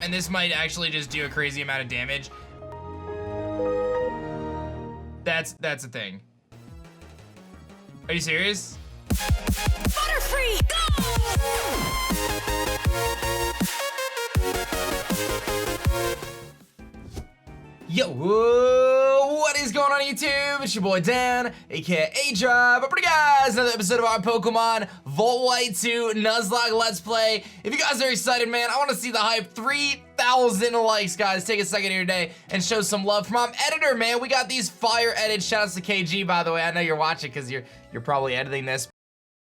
And this might actually just do a crazy amount of damage. That's a thing. Are you serious? Butterfree, go! Yo, what is going on YouTube? It's your boy Dan, aka aDrive. But guys, another episode of our Pokemon Volt White 2 Nuzlocke Let's Play. If you guys are excited, man, I want to see the hype. 3,000 likes, guys. Take a second here today and show some love from our editor, man. We got these fire edits. Shoutouts to KG, by the way. I know you're watching because you're probably editing this.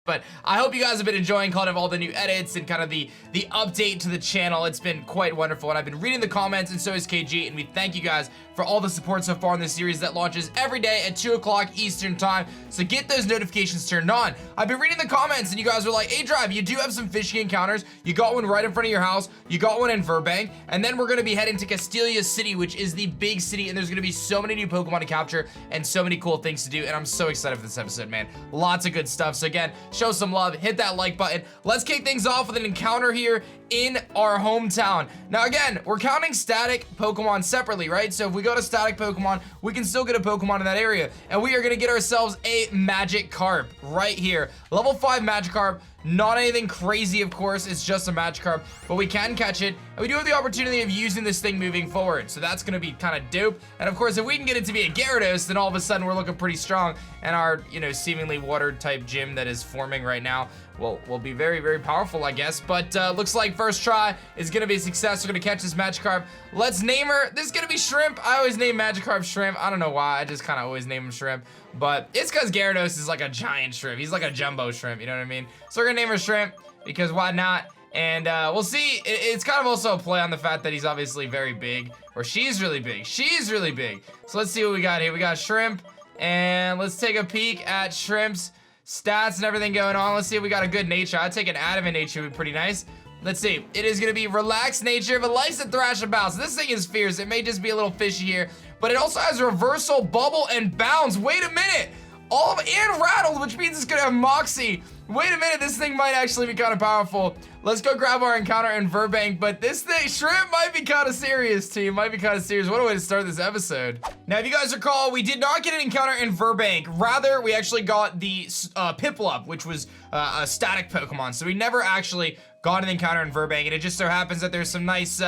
But I hope you guys have been enjoying kind of all the new edits and kind of the update to the channel. It's been quite wonderful, and I've been reading the comments, and so is KG, and we thank you guys for all the support so far in this series that launches every day at 2 o'clock Eastern time. So get those notifications turned on. I've been reading the comments, and you guys were like, aDrive, you do have some fishing encounters. You got one right in front of your house. You got one in Burgh, and then we're going to be heading to Castelia City, which is the big city, and there's going to be so many new Pokemon to capture and so many cool things to do, and I'm so excited for this episode, man. Lots of good stuff. So again, show some love. Hit that like button. Let's kick things off with an encounter here in our hometown. Now again, we're counting static Pokemon separately, right? So if we go to static Pokemon, we can still get a Pokemon in that area. And we are gonna get ourselves a Magikarp right here. Level 5 Magikarp. Not anything crazy, of course, it's just a Magikarp, but we can catch it, and we do have the opportunity of using this thing moving forward, so that's gonna be kind of dope. And of course, if we can get it to be a Gyarados, then all of a sudden we're looking pretty strong, and our, you know, seemingly water-type gym that is forming right now will be very, very powerful, I guess. But looks like first try is gonna be a success. We're gonna catch this Magikarp. Let's name her. This is gonna be Shrimp. I always name Magikarp Shrimp. I don't know why, I just kind of always name him Shrimp. But it's because Gyarados is like a giant shrimp. He's like a jumbo shrimp, you know what I mean? So we're gonna name her Shrimp, because why not? And we'll see. It's kind of also a play on the fact that he's obviously very big, or she's really big. She's really big. So let's see what we got here. We got Shrimp, and let's take a peek at Shrimp's stats and everything going on. Let's see if we got a good nature. I'd take an adamant nature, would be pretty nice. Let's see. It is going to be relaxed nature, but likes to thrash about. So this thing is fierce. It may just be a little fishy here, but it also has reversal, bubble, and bounce. Wait a minute. And rattled, which means it's going to have moxie. Wait a minute, this thing might actually be kind of powerful. Let's go grab our encounter in Burgh, but this thing, Shrimp, might be kind of serious, team. Might be kind of serious. What a way to start this episode. Now, if you guys recall, we did not get an encounter in Burgh. Rather, we actually got the Piplup, which was a static Pokemon. So we never actually got an encounter in Burgh, and it just so happens that there's some nice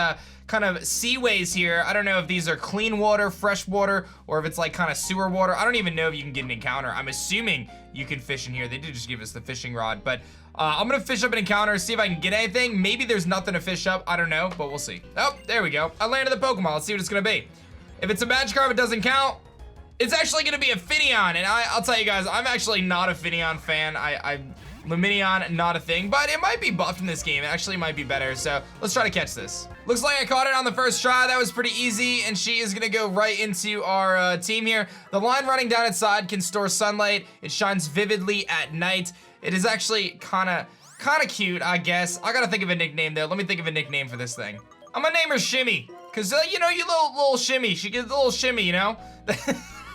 kind of seaways here. I don't know if these are clean water, fresh water, or if it's like kind of sewer water. I don't even know if you can get an encounter. I'm assuming you can fish in here. They did just give us the fishing rod, but I'm gonna fish up an encounter, see if I can get anything. Maybe there's nothing to fish up. I don't know, but we'll see. Oh, there we go. I landed the Pokemon. Let's see what it's gonna be. If it's a Magikarp, it doesn't count. It's actually gonna be a Finneon, and I'll tell you guys, I'm actually not a Finneon fan. Lumineon, not a thing, but it might be buffed in this game. It actually might be better, so let's try to catch this. Looks like I caught it on the first try. That was pretty easy, and she is gonna go right into our team here. The line running down its side can store sunlight. It shines vividly at night. It is actually kind of cute, I guess. I gotta think of a nickname, though. Let me think of a nickname for this thing. I'm gonna name her Shimmy, because, you know, you little Shimmy. She gets a little shimmy, you know?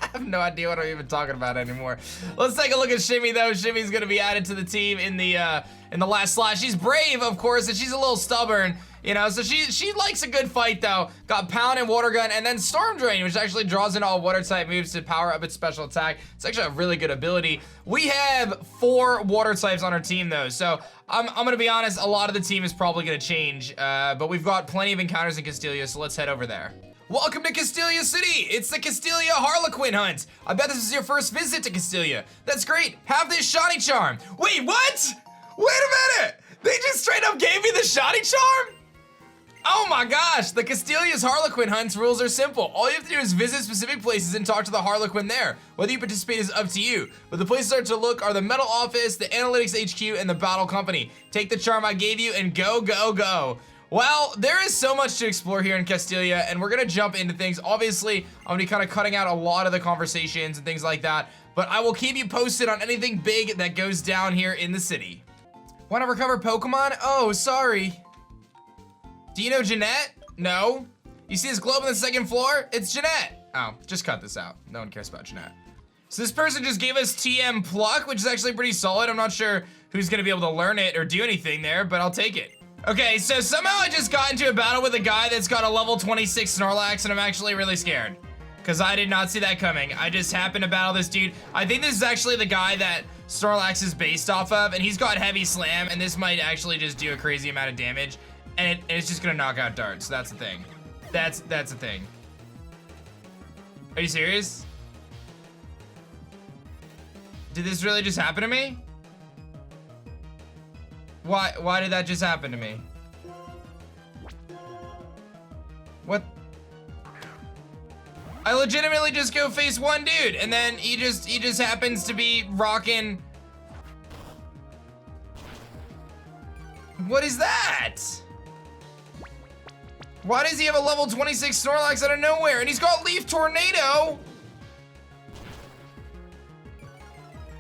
I have no idea what I'm even talking about anymore. Let's take a look at Shimmy, though. Shimmy's gonna be added to the team in the last slot. She's brave, of course, and she's a little stubborn, you know, so she likes a good fight, though. Got Pound and Water Gun, and then Storm Drain, which actually draws in all water-type moves to power up its special attack. It's actually a really good ability. We have 4 water types on our team, though, so I'm gonna be honest, a lot of the team is probably gonna change, but we've got plenty of encounters in Castelia, so let's head over there. Welcome to Castelia City! It's the Castelia Harlequin Hunt! I bet this is your first visit to Castelia. That's great! Have this Shiny Charm! Wait, what? Wait a minute! They just straight up gave me the Shiny Charm? Oh my gosh! The Castelia's Harlequin Hunt's rules are simple. All you have to do is visit specific places and talk to the Harlequin there. Whether you participate is up to you. But the places to look are the Metal Office, the Analytics HQ, and the Battle Company. Take the charm I gave you and go, go, go. Well, there is so much to explore here in Castelia, and we're gonna jump into things. Obviously, I'm gonna be kind of cutting out a lot of the conversations and things like that, but I will keep you posted on anything big that goes down here in the city. Want to recover Pokemon? Oh, sorry. Do you know Jeanette? No. You see this globe on the second floor? It's Jeanette. Oh, just cut this out. No one cares about Jeanette. So this person just gave us TM Pluck, which is actually pretty solid. I'm not sure who's gonna be able to learn it or do anything there, but I'll take it. Okay, so somehow I just got into a battle with a guy that's got a level 26 Snorlax, and I'm actually really scared. Because I did not see that coming. I just happened to battle this dude. I think this is actually the guy that Snorlax is based off of, and he's got heavy slam, and this might actually just do a crazy amount of damage, and it's just gonna knock out darts. That's the thing. That's the thing. Are you serious? Did this really just happen to me? Why did that just happen to me? What? I legitimately just go face one dude, and then he just happens to be rocking. What is that? Why does he have a level 26 Snorlax out of nowhere? And he's got Leaf Tornado?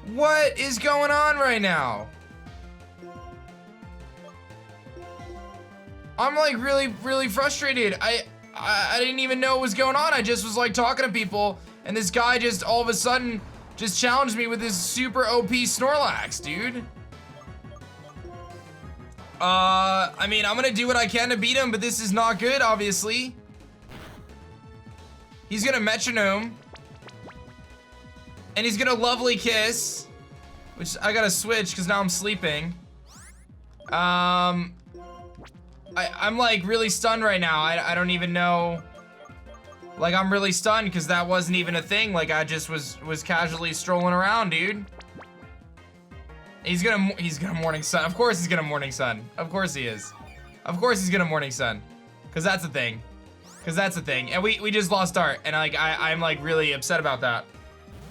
What is going on right now? I'm like really frustrated. I didn't even know what was going on. I just was like talking to people, and this guy just all of a sudden just challenged me with this super OP Snorlax, dude. I mean, I'm gonna do what I can to beat him, but this is not good, obviously. He's gonna Metronome. And he's gonna Lovely Kiss, which I gotta switch because now I'm sleeping. I'm like really stunned right now. I don't even know. Like, I'm really stunned because that wasn't even a thing. Like, I just was casually strolling around, dude. He's gonna Morning Sun. Of course he's gonna Morning Sun. Of course he is. Of course he's gonna Morning Sun. Cause that's the thing. Cause that's the thing. And we just lost Dart, and like I'm like really upset about that.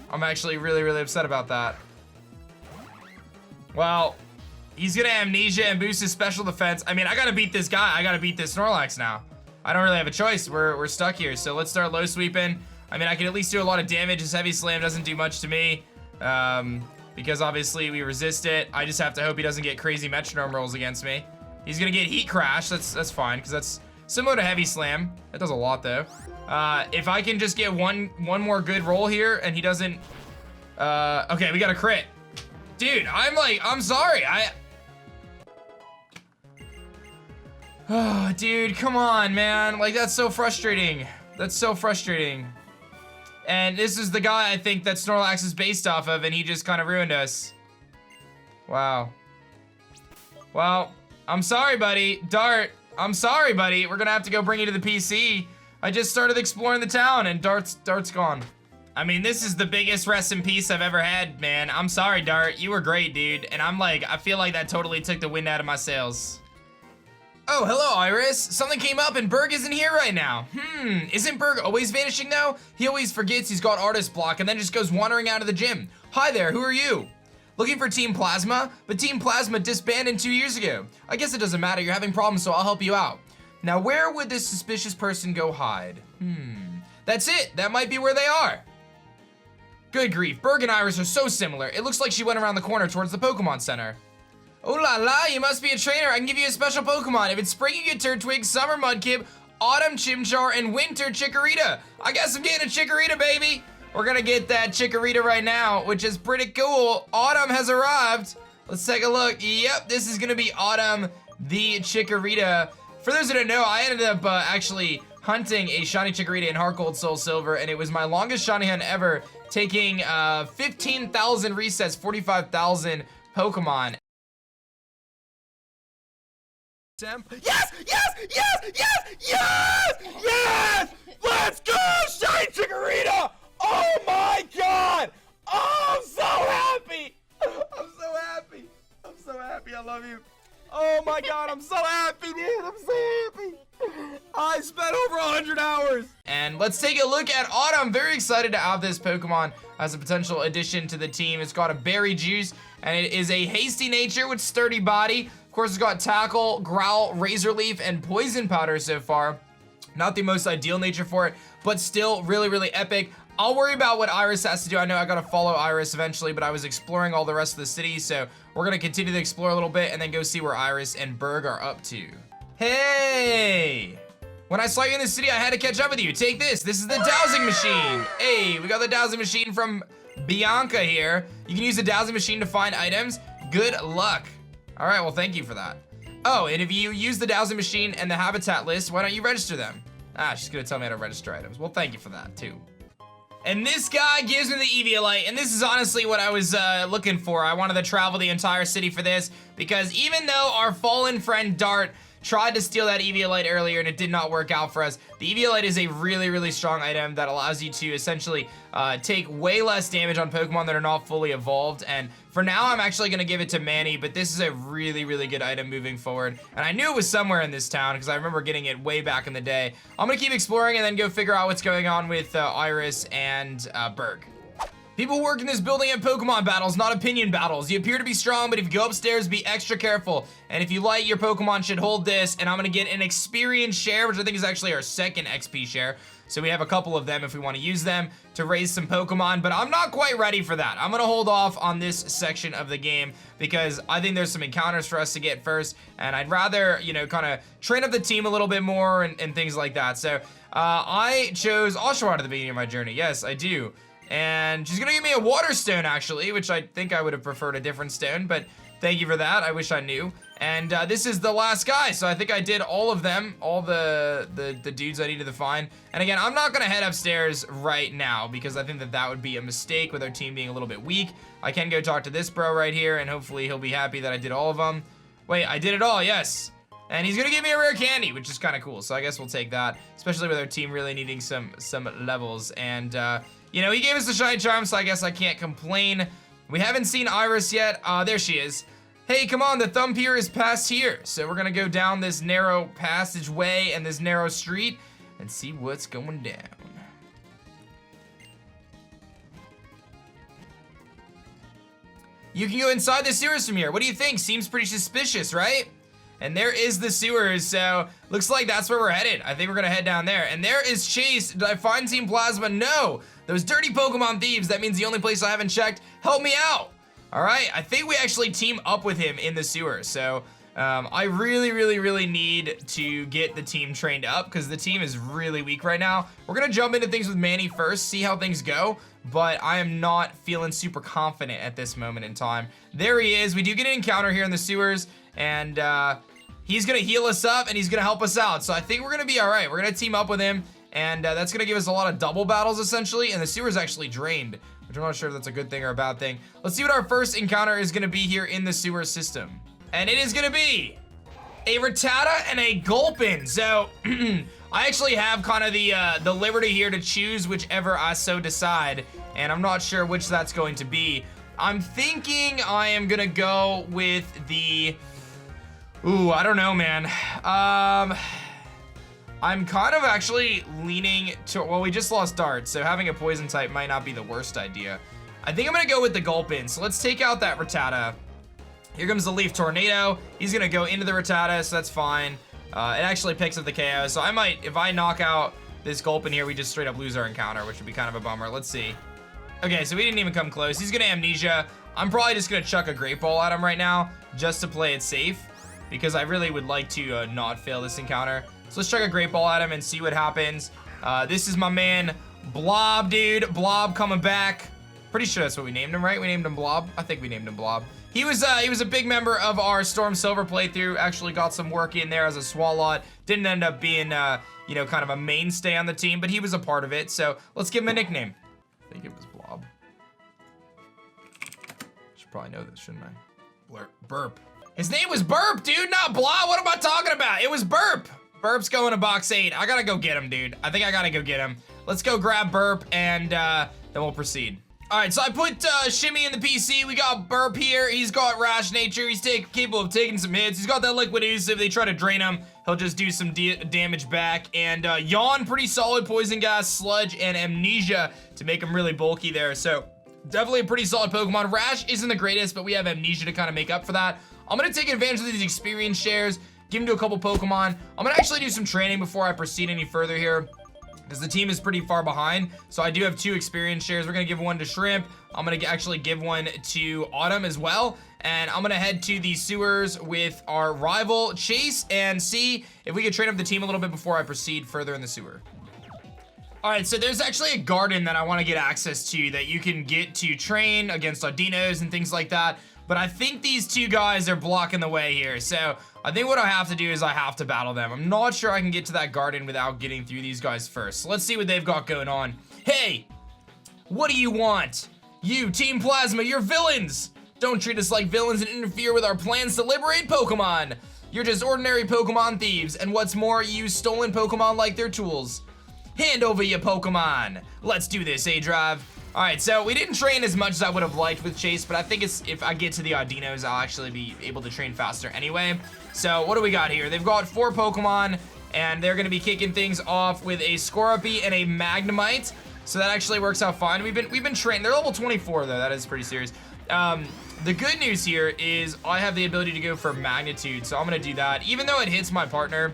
I'm actually really upset about that. Well, he's gonna Amnesia and boost his special defense. I mean, I gotta beat this guy. I gotta beat this Snorlax now. I don't really have a choice. We're stuck here. So let's start low sweeping. I mean, I can at least do a lot of damage. His heavy slam doesn't do much to me. Because obviously we resist it. I just have to hope he doesn't get crazy metronome rolls against me. He's gonna get Heat Crash. That's fine, because that's similar to Heavy Slam. That does a lot though. If I can just get one more good roll here and he doesn't. Okay, we got a crit. Dude, I'm sorry. Oh, dude, come on, man. Like, that's so frustrating. That's so frustrating. And this is the guy I think that Snorlax is based off of, and he just kind of ruined us. Wow. Well, I'm sorry, buddy. Dart, I'm sorry, buddy. We're gonna have to go bring you to the PC. I just started exploring the town, and Dart's gone. I mean, this is the biggest rest in peace I've ever had, man. I'm sorry, Dart. You were great, dude. And I feel like that totally took the wind out of my sails. Oh, hello, Iris. Something came up and Burgh isn't here right now. Isn't Burgh always vanishing though? He always forgets he's got artist block and then just goes wandering out of the gym. Hi there, who are you? Looking for Team Plasma? But Team Plasma disbanded 2 years ago. I guess it doesn't matter, you're having problems, so I'll help you out. Now, where would this suspicious person go hide? That's it, that might be where they are. Good grief, Burgh and Iris are so similar. It looks like she went around the corner towards the Pokemon Center. Oh la la, you must be a trainer. I can give you a special Pokemon. If it's spring, you get Turtwig, summer Mudkip, autumn Chimchar, and winter Chikorita. I guess I'm getting a Chikorita, baby. We're gonna get that Chikorita right now, which is pretty cool. Autumn has arrived. Let's take a look. Yep, this is gonna be Autumn, the Chikorita. For those who don't know, I ended up actually hunting a shiny Chikorita in Heart Gold Soul Silver, and it was my longest shiny hunt ever, taking 15,000 resets, 45,000 Pokemon. Yes! Yes! Yes! Yes! Yes! Yes! Let's go! Shiny Chikorita! Oh my god! Oh, I'm so happy! I'm so happy! I'm so happy, I love you. Oh my god, I'm so happy, dude! I'm so happy! I spent over 100 hours! And let's take a look at Autumn. Very excited to have this Pokemon as a potential addition to the team. It's got a Berry Juice, and it is a hasty nature with sturdy body. Of course, it's got Tackle, Growl, Razor Leaf, and Poison Powder so far. Not the most ideal nature for it, but still really epic. I'll worry about what Iris has to do. I know I gotta follow Iris eventually, but I was exploring all the rest of the city, so we're gonna continue to explore a little bit and then go see where Iris and Burgh are up to. Hey! When I saw you in the city, I had to catch up with you. Take this. This is the dowsing machine. Hey, we got the dowsing machine from Bianca here. You can use the dowsing machine to find items. Good luck. All right, well, thank you for that. Oh, and if you use the dowsing machine and the habitat list, why don't you register them? Ah, she's gonna tell me how to register items. Well, thank you for that, too. And this guy gives me the Eviolite, and this is honestly what I was looking for. I wanted to travel the entire city for this, because even though our fallen friend Dart tried to steal that Eviolite earlier and it did not work out for us, the Eviolite is a really, really strong item that allows you to essentially take way less damage on Pokemon that are not fully evolved. And for now, I'm actually gonna give it to Manny, but this is a really, really good item moving forward. And I knew it was somewhere in this town because I remember getting it way back in the day. I'm gonna keep exploring and then go figure out what's going on with Iris and Burgh. People work in this building at Pokemon battles, not opinion battles. You appear to be strong, but if you go upstairs, be extra careful. And if you light, your Pokemon should hold this, and I'm gonna get an experience share, which I think is actually our second XP share. So we have a couple of them if we wanna use them to raise some Pokemon, but I'm not quite ready for that. I'm gonna hold off on this section of the game because I think there's some encounters for us to get first, and I'd rather, you know, kind of train up the team a little bit more and things like that. So I chose Oshawott at the beginning of my journey. Yes, I do. And she's gonna give me a water stone, actually, which I think I would have preferred a different stone, but thank you for that. I wish I knew. And this is the last guy, so I think I did all of them, all the dudes I needed to find. And again, I'm not gonna head upstairs right now because I think that that would be a mistake with our team being a little bit weak. I can go talk to this bro right here, and hopefully he'll be happy that I did all of them. Wait, I did it all, yes. And he's gonna give me a rare candy, which is kind of cool, so I guess we'll take that, especially with our team really needing some levels. And you know, he gave us the shiny charm, so I guess I can't complain. We haven't seen Iris yet. There she is. Hey, come on, the thumb pier is past here. So we're gonna go down this narrow passageway and this narrow street and see what's going down. You can go inside the sewers from here. What do you think? Seems pretty suspicious, right? And there is the sewers, so looks like that's where we're headed. I think we're gonna head down there. And there is Chase. Did I find Team Plasma? No. Those dirty Pokemon thieves, that means the only place I haven't checked. Help me out. All right, I think we actually team up with him in the sewers. So I really, really, really need to get the team trained up because the team is really weak right now. We're gonna jump into things with Manny first, see how things go, but I am not feeling super confident at this moment in time. There he is. We do get an encounter here in the sewers, and he's gonna heal us up and he's gonna help us out. So I think we're gonna be all right. We're gonna team up with him, and that's gonna give us a lot of double battles essentially, and the sewer's actually drained, which I'm not sure if that's a good thing or a bad thing. Let's see what our first encounter is gonna be here in the sewer system. And it is gonna be a Rattata and a Gulpin. So I actually have kind of the liberty here to choose whichever I so decide, and I'm not sure which that's going to be. I'm thinking I am gonna go with the, ooh, I don't know, man. I'm kind of actually leaning to, well, we just lost Dart, so having a poison type might not be the worst idea. I think I'm gonna go with the Gulpin. So let's take out that Rattata. Here comes the Leaf Tornado. He's gonna go into the Rattata, so that's fine. It actually picks up the KO, so I might, if I knock out this Gulpin here, we just straight up lose our encounter, which would be kind of a bummer. Let's see. Okay, so we didn't even come close. He's gonna Amnesia. I'm probably just gonna chuck a Great Ball at him right now, just to play it safe, because I really would like to not fail this encounter. So let's chuck a Great Ball at him and see what happens. This is my man, Blob, dude. Blob coming back. Pretty sure that's what we named him, right? We named him Blob? I think we named him Blob. He was a big member of our Storm Silver playthrough. Actually got some work in there as a Swalot. Didn't end up being, you know, kind of a mainstay on the team, but he was a part of it. So let's give him a nickname. I think it was Blob. Should probably know this, shouldn't I? Burp. His name was Burp, dude, not Blob. What am I talking about? It was Burp. Burp's going to box 8. I gotta go get him, dude. I think I gotta go get him. Let's go grab Burp, and then we'll proceed. All right, so I put Shimmy in the PC. We got Burp here. He's got Rash Nature. He's capable of taking some hits. He's got that Liquid Ooze. If they try to drain him, he'll just do some damage back. And Yawn, pretty solid Poison Gas, Sludge, and Amnesia to make him really bulky there. So definitely a pretty solid Pokemon. Rash isn't the greatest, but we have Amnesia to kind of make up for that. I'm gonna take advantage of these experience shares, give him to a couple Pokemon. I'm gonna actually do some training before I proceed any further here, because the team is pretty far behind. So I do have 2 experience shares. We're gonna give one to Shrimp. I'm gonna actually give one to Autumn as well. And I'm gonna head to the sewers with our rival Chase and see if we can train up the team a little bit before I proceed further in the sewer. All right, so there's actually a garden that I wanna get access to that you can get to train against Audinos and things like that. but I think these two guys are blocking the way here. So I think what I have to do is I have to battle them. I'm not sure I can get to that garden without getting through these guys first. So let's see what they've got going on. Hey, what do you want? You, Team Plasma, you're villains. Don't treat us like villains and interfere with our plans to liberate Pokemon. You're just ordinary Pokemon thieves, and what's more, you use stolen Pokemon like they're tools. Hand over your Pokemon. Let's do this, aDrive. All right, so we didn't train as much as I would have liked with Chase, but I think if I get to the Audinos, I'll actually be able to train faster anyway. So what do we got here? They've got 4 Pokemon, and they're gonna be kicking things off with a Scorpy and a Magnemite. So that actually works out fine. We've been training. They're level 24 though. That is pretty serious. The good news here is I have the ability to go for Magnitude, so I'm gonna do that. Even though it hits my partner,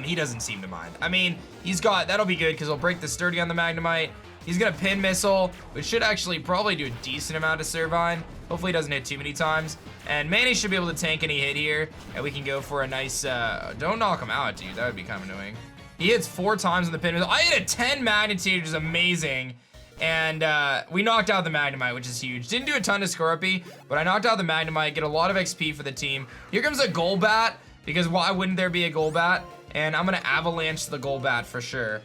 he doesn't seem to mind. I mean, that'll be good because he'll break the Sturdy on the Magnemite. He's gonna Pin Missile, which should actually probably do a decent amount of Servine. Hopefully he doesn't hit too many times. And Manny should be able to tank any hit here, and we can go for a nice, don't knock him out, dude. That would be kind of annoying. He hits 4 times on the Pin Missile. I hit a 10 Magnitude, which is amazing. And we knocked out the Magnemite, which is huge. Didn't do a ton to Scorpy, but I knocked out the Magnemite, get a lot of XP for the team. Here comes a Golbat, because why wouldn't there be a Golbat? And I'm gonna Avalanche the Golbat for sure.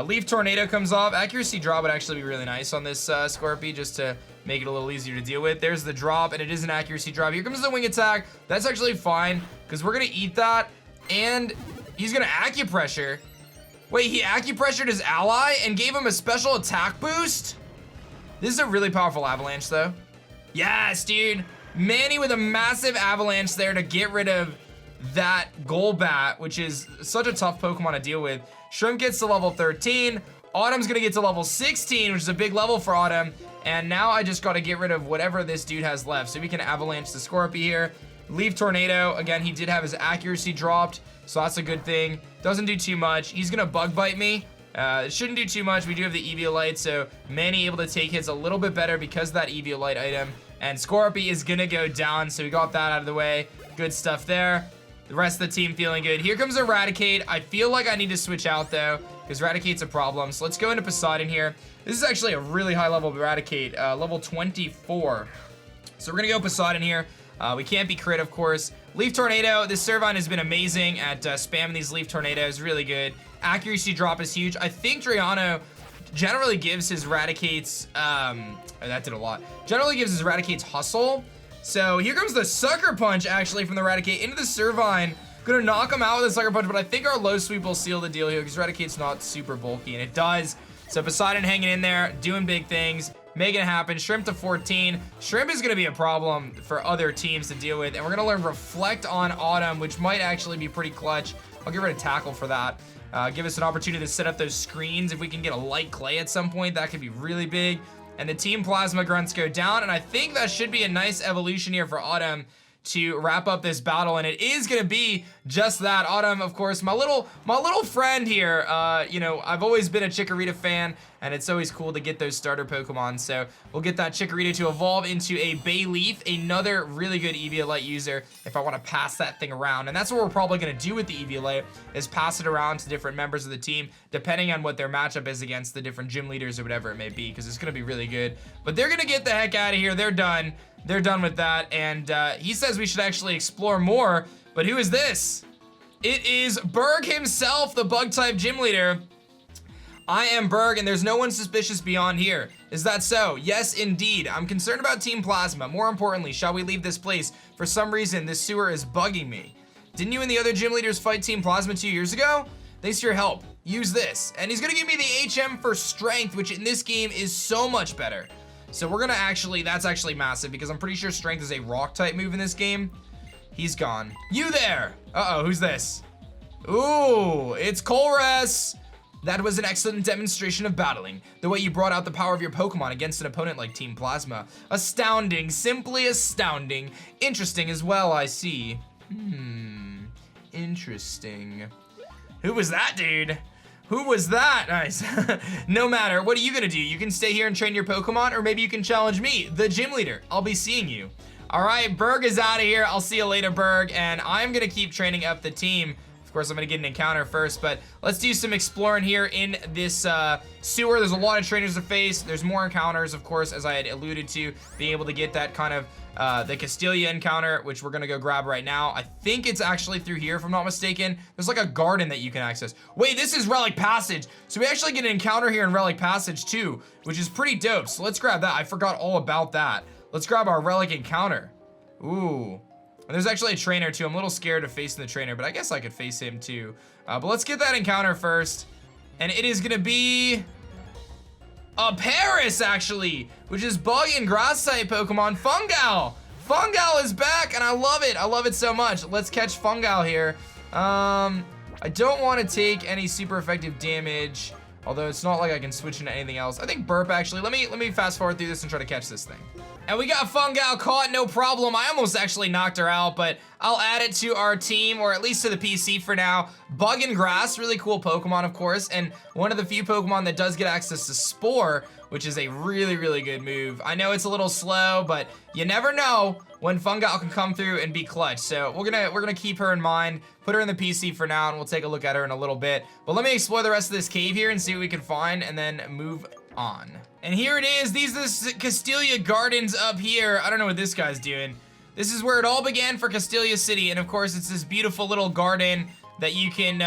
Leaf Tornado comes off. Accuracy drop would actually be really nice on this Scorpy, just to make it a little easier to deal with. There's the drop, and it is an accuracy drop. Here comes the Wing Attack. That's actually fine, because we're gonna eat that, and he's gonna Acupressure. Wait, he acupressured his ally and gave him a special attack boost? This is a really powerful Avalanche though. Yes, dude. Manny with a massive Avalanche there to get rid of that Golbat, which is such a tough Pokemon to deal with. Shrimp gets to level 13. Autumn's gonna get to level 16, which is a big level for Autumn. And now I just gotta get rid of whatever this dude has left. So we can Avalanche the Scorpy here. Leaf Tornado, again, he did have his accuracy dropped, so that's a good thing. Doesn't do too much. He's gonna Bug Bite me. It shouldn't do too much. We do have the Eviolite, so Manny able to take hits a little bit better because of that Eviolite item. And Scorpy is gonna go down, so we got that out of the way. Good stuff there. The rest of the team feeling good. Here comes Eradicate. I feel like I need to switch out though, because Eradicate's a problem. So let's go into Poseidon here. This is actually a really high level of Eradicate, level 24. So we're gonna go Poseidon here. We can't be crit, of course. Leaf Tornado, this Servine has been amazing at spamming these Leaf Tornadoes, really good. Accuracy drop is huge. I think Drayano generally gives his Eradicates, that did a lot. Generally gives his Eradicates Hustle. So here comes the Sucker Punch, actually, from the Eradicate into the Servine. Gonna knock him out with a Sucker Punch, but I think our low sweep will seal the deal here because Eradicate's not super bulky, and it does. So Poseidon hanging in there, doing big things, making it happen. Shrimp to 14. Shrimp is gonna be a problem for other teams to deal with, and we're gonna learn Reflect on Autumn, which might actually be pretty clutch. I'll get rid of Tackle for that. Give us an opportunity to set up those screens. If we can get a light clay at some point, that could be really big. And the Team Plasma Grunts go down, and I think that should be a nice evolution here for Autumn to wrap up this battle, and it is gonna be just that. Autumn, of course, my little friend here. You know, I've always been a Chikorita fan, and it's always cool to get those starter Pokemon. So we'll get that Chikorita to evolve into a Bayleaf, another really good Eviolite user if I want to pass that thing around. And that's what we're probably gonna do with the Eviolite, is pass it around to different members of the team, depending on what their matchup is against the different gym leaders or whatever it may be, because it's gonna be really good. But they're gonna get the heck out of here. They're done. They're done with that, and he says we should actually explore more, but who is this? It is Burgh himself, the Bug-type gym leader. I am Burgh, and there's no one suspicious beyond here. Is that so? Yes, indeed. I'm concerned about Team Plasma. More importantly, shall we leave this place? For some reason, this sewer is bugging me. Didn't you and the other gym leaders fight Team Plasma 2 years ago? Thanks for your help. Use this. And he's gonna give me the HM for Strength, which in this game is so much better. So we're gonna actually, that's actually massive because I'm pretty sure Strength is a rock type move in this game. He's gone. You there! Uh-oh, who's this? Ooh, it's Colress! That was an excellent demonstration of battling. The way you brought out the power of your Pokemon against an opponent like Team Plasma. Astounding, simply astounding. Interesting as well, I see. Interesting. Who was that, dude? Who was that? Nice. No matter, what are you gonna do? You can stay here and train your Pokemon, or maybe you can challenge me, the gym leader. I'll be seeing you. All right, Burgh is out of here. I'll see you later, Burgh, and I'm gonna keep training up the team. Of course, I'm gonna get an encounter first, but let's do some exploring here in this sewer. There's a lot of trainers to face. There's more encounters, of course, as I had alluded to, being able to get that kind of the Castelia encounter, which we're gonna go grab right now. I think it's actually through here, if I'm not mistaken. There's like a garden that you can access. Wait, this is Relic Passage. So we actually get an encounter here in Relic Passage too, which is pretty dope. So let's grab that. I forgot all about that. Let's grab our Relic encounter. Ooh. And there's actually a trainer too. I'm a little scared of facing the trainer, but I guess I could face him too. But let's get that encounter first. And it is gonna be a Paris, actually, which is bug and grass type Pokemon. Fungal. Fungal is back, and I love it. I love it so much. Let's catch Fungal here. I don't want to take any super effective damage, although it's not like I can switch into anything else. I think Burp, actually. Let me fast forward through this and try to catch this thing. And we got Fungal caught, no problem. I almost actually knocked her out, but I'll add it to our team, or at least to the PC for now. Bug and Grass, really cool Pokemon, of course, and one of the few Pokemon that does get access to Spore, which is a really, really good move. I know it's a little slow, but you never know when Fungal can come through and be clutch. So we're gonna keep her in mind, put her in the PC for now, and we'll take a look at her in a little bit. But let me explore the rest of this cave here and see what we can find, and then move on. And here it is. These are the Castelia Gardens up here. I don't know what this guy's doing. This is where it all began for Castelia City, and of course it's this beautiful little garden that you can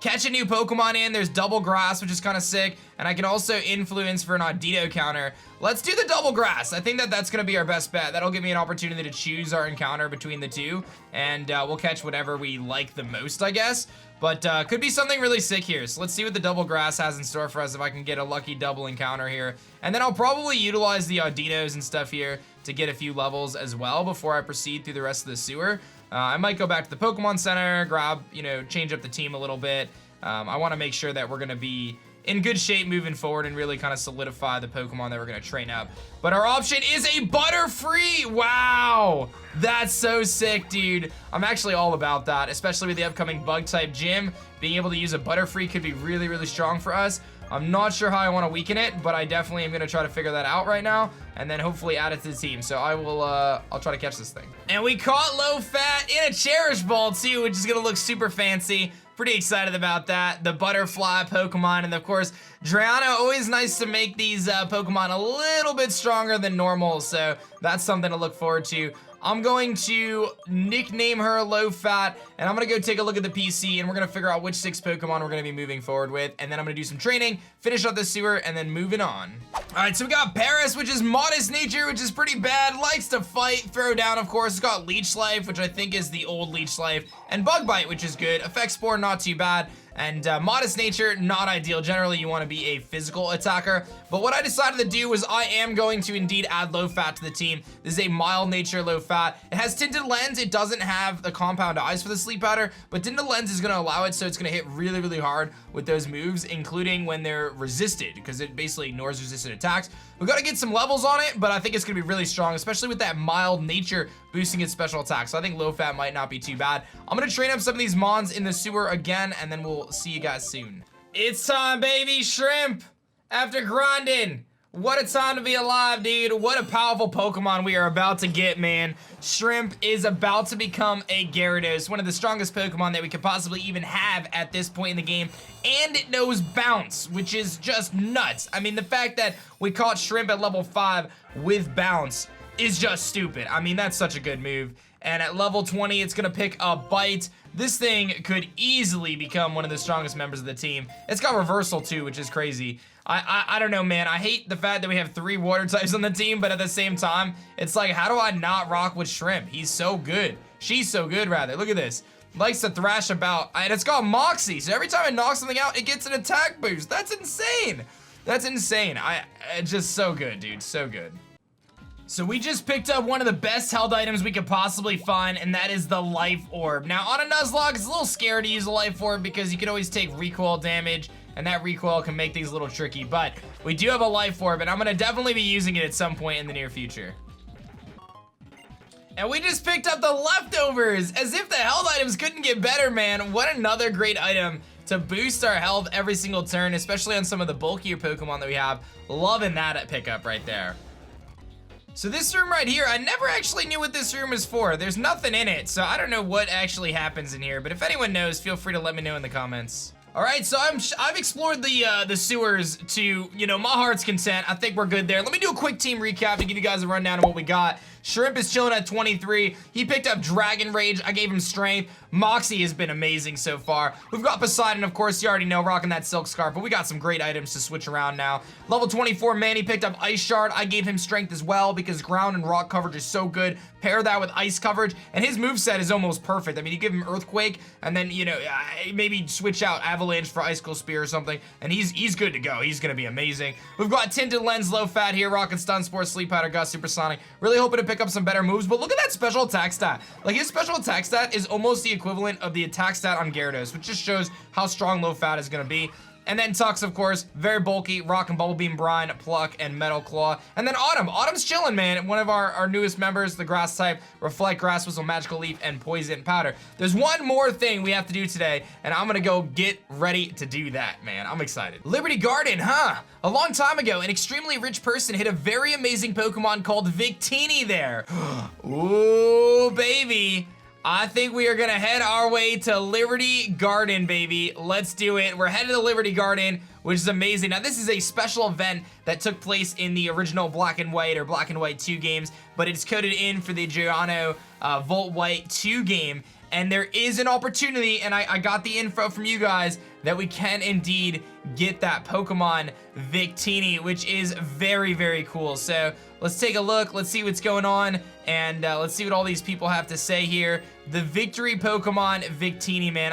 catch a new Pokemon in. There's double grass, which is kind of sick, and I can also influence for an Audito counter. Let's do the double grass. I think that's gonna be our best bet. That'll give me an opportunity to choose our encounter between the two, and we'll catch whatever we like the most, I guess. But could be something really sick here. So let's see what the double grass has in store for us, if I can get a lucky double encounter here. And then I'll probably utilize the Audinos and stuff here to get a few levels as well before I proceed through the rest of the sewer. I might go back to the Pokemon Center, grab, change up the team a little bit. I want to make sure that we're going to be in good shape moving forward and really kind of solidify the Pokemon that we're going to train up. But our option is a Butterfree. Wow. That's so sick, dude. I'm actually all about that, especially with the upcoming Bug-type gym. Being able to use a Butterfree could be really, really strong for us. I'm not sure how I want to weaken it, but I definitely am going to try to figure that out right now, and then hopefully add it to the team. So I'll try to catch this thing. And we caught Low Fat in a Cherish Ball too, which is going to look super fancy. Pretty excited about that. The Butterfly Pokemon, and of course, Drayano. Always nice to make these Pokemon a little bit stronger than normal, so that's something to look forward to. I'm going to nickname her Low Fat, and I'm gonna go take a look at the PC, and we're gonna figure out which 6 Pokemon we're gonna be moving forward with, and then I'm gonna do some training, finish up the sewer, and then moving on. All right, so we got Paris, which is modest nature, which is pretty bad, likes to fight, throw down, of course. It's got Leech Life, which I think is the old Leech Life, and Bug Bite, which is good. Effect Spore, not too bad. And modest nature, not ideal. Generally, you want to be a physical attacker. But what I decided to do was I am going to indeed add Low Fat to the team. This is a mild nature Low Fat. It has Tinted Lens. It doesn't have the compound eyes for the sleep powder, but Tinted Lens is going to allow it, so it's going to hit really, really hard with those moves, including when they're resisted, because it basically ignores resisted attacks. We've got to get some levels on it, but I think it's going to be really strong, especially with that mild nature boosting its special attack. So I think Low Fat might not be too bad. I'm going to train up some of these Mons in the sewer again, and then we'll see you guys soon. It's time, baby. Shrimp. After grinding. What a time to be alive, dude. What a powerful Pokemon we are about to get, man. Shrimp is about to become a Gyarados, one of the strongest Pokemon that we could possibly even have at this point in the game. And it knows Bounce, which is just nuts. I mean, the fact that we caught Shrimp at level 5 with Bounce is just stupid. I mean, that's such a good move. And at level 20, it's gonna pick a Bite. This thing could easily become one of the strongest members of the team. It's got Reversal too, which is crazy. I don't know, man. I hate the fact that we have 3 water types on the team, but at the same time, it's like, how do I not rock with Shrimp? He's so good. She's so good, rather. Look at this. Likes to thrash about, and it's got Moxie, so every time I knock something out, it gets an attack boost. That's insane. That's insane. It's just so good, dude. So good. So we just picked up one of the best held items we could possibly find, and that is the Life Orb. Now, on a Nuzlocke, it's a little scary to use a Life Orb because you can always take recoil damage, and that recoil can make things a little tricky, but we do have a Life Orb, and I'm gonna definitely be using it at some point in the near future. And we just picked up the Leftovers, as if the held items couldn't get better, man. What another great item to boost our health every single turn, especially on some of the bulkier Pokemon that we have. Loving that pickup right there. So this room right here, I never actually knew what this room is for. There's nothing in it, so I don't know what actually happens in here, but if anyone knows, feel free to let me know in the comments. All right, so I've explored the sewers to, my heart's content. I think we're good there. Let me do a quick team recap to give you guys a rundown of what we got. Shrimp is chilling at 23. He picked up Dragon Rage. I gave him Strength. Moxie has been amazing so far. We've got Poseidon, of course, you already know, rocking that Silk Scarf, but we got some great items to switch around now. Level 24 Manny picked up Ice Shard. I gave him Strength as well because ground and rock coverage is so good. Pair that with ice coverage, and his moveset is almost perfect. I mean, you give him Earthquake, and then, you know, maybe switch out Avalanche for Icicle Spear or something, and he's good to go. He's gonna be amazing. We've got Tinted Lens, Low Fat here, rocking Stun Spore, Sleep Powder, Gust, Supersonic. Really hoping to pick up some better moves, but look at that special attack stat. Like, his special attack stat is almost the equivalent of the attack stat on Gyarados, which just shows how strong Low Fat is gonna be. And then Tux, of course, very bulky, rocking Bubble Beam, Brine, Pluck, and Metal Claw. And then Autumn. Autumn's chilling, man. One of our newest members, the Grass type, Reflect, Grass Whistle, Magical Leaf, and Poison Powder. There's one more thing we have to do today, and I'm gonna go get ready to do that, man. I'm excited. Liberty Garden, huh? A long time ago, an extremely rich person hit a very amazing Pokemon called Victini there. Ooh, baby. I think we are gonna head our way to Liberty Garden, baby. Let's do it. We're headed to Liberty Garden, which is amazing. Now, this is a special event that took place in the original Black and White or Black and White 2 games, but it's coded in for the Drayano Volt White 2 game. And there is an opportunity, and I got the info from you guys, that we can indeed get that Pokemon Victini, which is very, very cool. So let's take a look, let's see what's going on, and let's see what all these people have to say here. The Victory Pokemon Victini, man.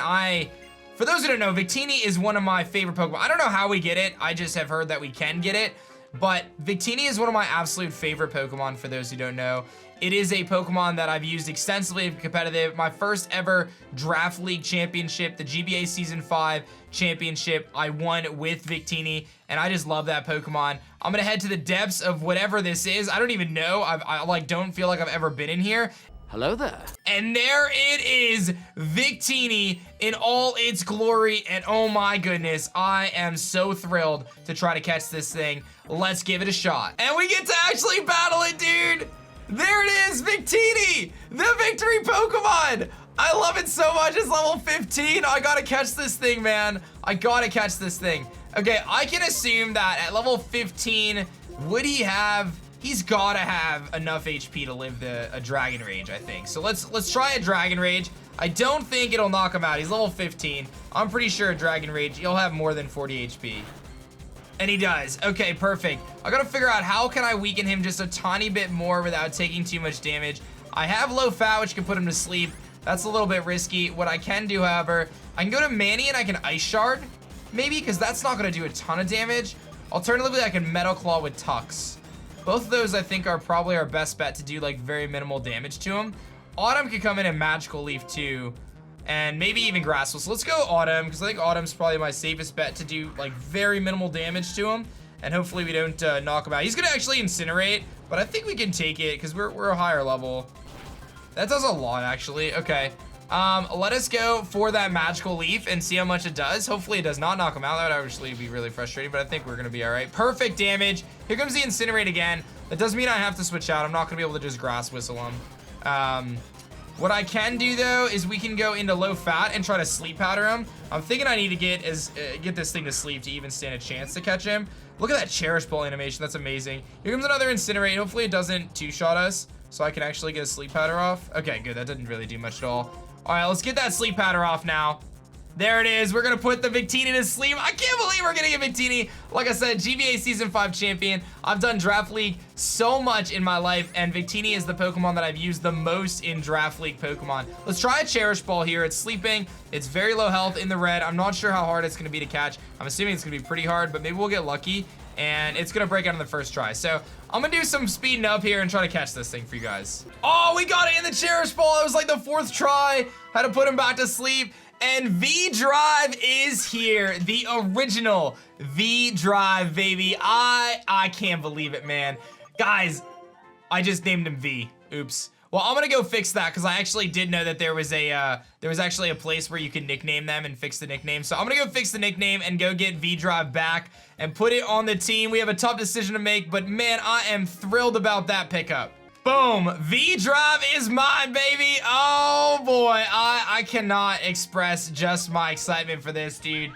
For those who don't know, Victini is one of my favorite Pokemon. I don't know how we get it, I just have heard that we can get it. But Victini is one of my absolute favorite Pokemon, for those who don't know. It is a Pokemon that I've used extensively in competitive. My first ever Draft League championship, the GBA Season 5 championship, I won with Victini, and I just love that Pokemon. I'm gonna head to the depths of whatever this is. I don't even know. I like don't feel like I've ever been in here. Hello there. And there it is, Victini in all its glory, and oh my goodness, I am so thrilled to try to catch this thing. Let's give it a shot. And we get to actually battle it, dude! There it is, Victini, the Victory Pokemon! I love it so much, it's level 15. I gotta catch this thing, man. I gotta catch this thing. Okay, I can assume that at level 15, would he have... He's gotta have enough HP to live a Dragon Rage, I think. So let's try a Dragon Rage. I don't think it'll knock him out. He's level 15. I'm pretty sure a Dragon Rage, he'll have more than 40 HP. And he does. Okay, perfect. I gotta figure out how can I weaken him just a tiny bit more without taking too much damage. I have Low Fat, which can put him to sleep. That's a little bit risky. What I can do, however, I can go to Manny and I can Ice Shard, maybe, because that's not gonna do a ton of damage. Alternatively, I can Metal Claw with Tux. Both of those, I think, are probably our best bet to do, like, very minimal damage to him. Autumn could come in and Magical Leaf, too. And maybe even Grass Whistle. So let's go Autumn, because I think Autumn's probably my safest bet to do, like, very minimal damage to him. And hopefully we don't knock him out. He's going to actually Incinerate, but I think we can take it, because we're a higher level. That does a lot, actually. Okay. Let us go for that Magical Leaf and see how much it does. Hopefully it does not knock him out. That would actually be really frustrating, but I think we're gonna be all right. Perfect damage. Here comes the Incinerate again. That doesn't mean I have to switch out. I'm not gonna be able to just Grass Whistle him. What I can do though is we can go into Low Fat and try to Sleep Powder him. I'm thinking I need to get this thing to sleep to even stand a chance to catch him. Look at that Cherish Ball animation. That's amazing. Here comes another Incinerate. Hopefully it doesn't two-shot us, so I can actually get a Sleep Powder off. Okay, good. That didn't really do much at all. All right, let's get that Sleep Powder off now. There it is. We're gonna put the Victini to sleep. I can't believe we're getting a Victini. Like I said, GBA Season 5 champion. I've done Draft League so much in my life, and Victini is the Pokemon that I've used the most in Draft League Pokemon. Let's try a Cherish Ball here. It's sleeping. It's very low health in the red. I'm not sure how hard it's gonna be to catch. I'm assuming it's gonna be pretty hard, but maybe we'll get lucky, and it's gonna break out on the first try. So I'm gonna do some speeding up here and try to catch this thing for you guys. Oh, we got it in the Cherish Ball. It was like the 4th try. Had to put him back to sleep. And V-Drive is here. The original V-Drive, baby. I can't believe it, man. Guys, I just named him V. Oops. Well, I'm gonna go fix that because I actually did know that there was actually a place where you can nickname them and fix the nickname. So I'm gonna go fix the nickname and go get V-Drive back and put it on the team. We have a tough decision to make, but man, I am thrilled about that pickup. Boom, V-Drive is mine, baby. Oh boy, I cannot express just my excitement for this, dude.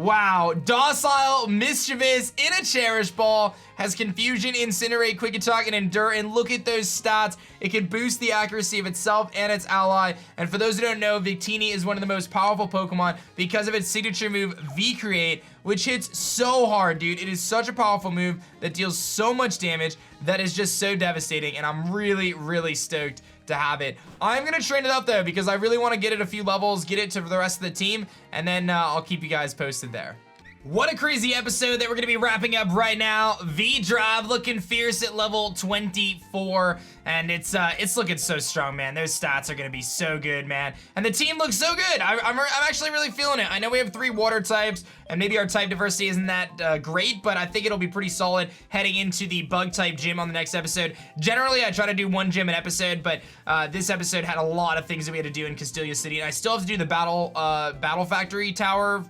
Wow, docile, mischievous, in a cherish ball, has confusion, incinerate, quick attack, and endure, and look at those stats. It can boost the accuracy of itself and its ally, and for those who don't know, Victini is one of the most powerful Pokemon because of its signature move, V-Create, which hits so hard, dude. It is such a powerful move that deals so much damage that is just so devastating, and I'm really, really stoked to have it. I'm gonna train it up though because I really want to get it a few levels, get it to the rest of the team, and then I'll keep you guys posted there. What a crazy episode that we're gonna be wrapping up right now. V-Drive looking fierce at level 24, and it's looking so strong, man. Those stats are gonna be so good, man. And the team looks so good. I'm actually really feeling it. I know we have 3 water types, and maybe our type diversity isn't that great, but I think it'll be pretty solid heading into the bug type gym on the next episode. Generally, I try to do 1 gym an episode, but this episode had a lot of things that we had to do in Castelia City, and I still have to do the battle factory tower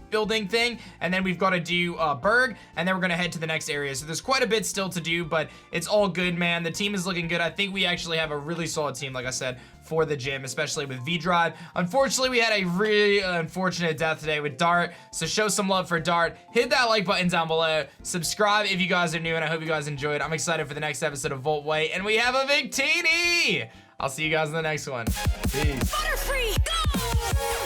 building thing, and then we've got to do Burgh, and then we're gonna head to the next area. So there's quite a bit still to do, but it's all good, man. The team is looking good. I think we actually have a really solid team, like I said, for the gym, especially with V-Drive. Unfortunately, we had a really unfortunate death today with Dart, so show some love for Dart. Hit that like button down below. Subscribe if you guys are new, and I hope you guys enjoyed. I'm excited for the next episode of Volt White, and we have a Victini! I'll see you guys in the next one. Peace. Butterfree, go!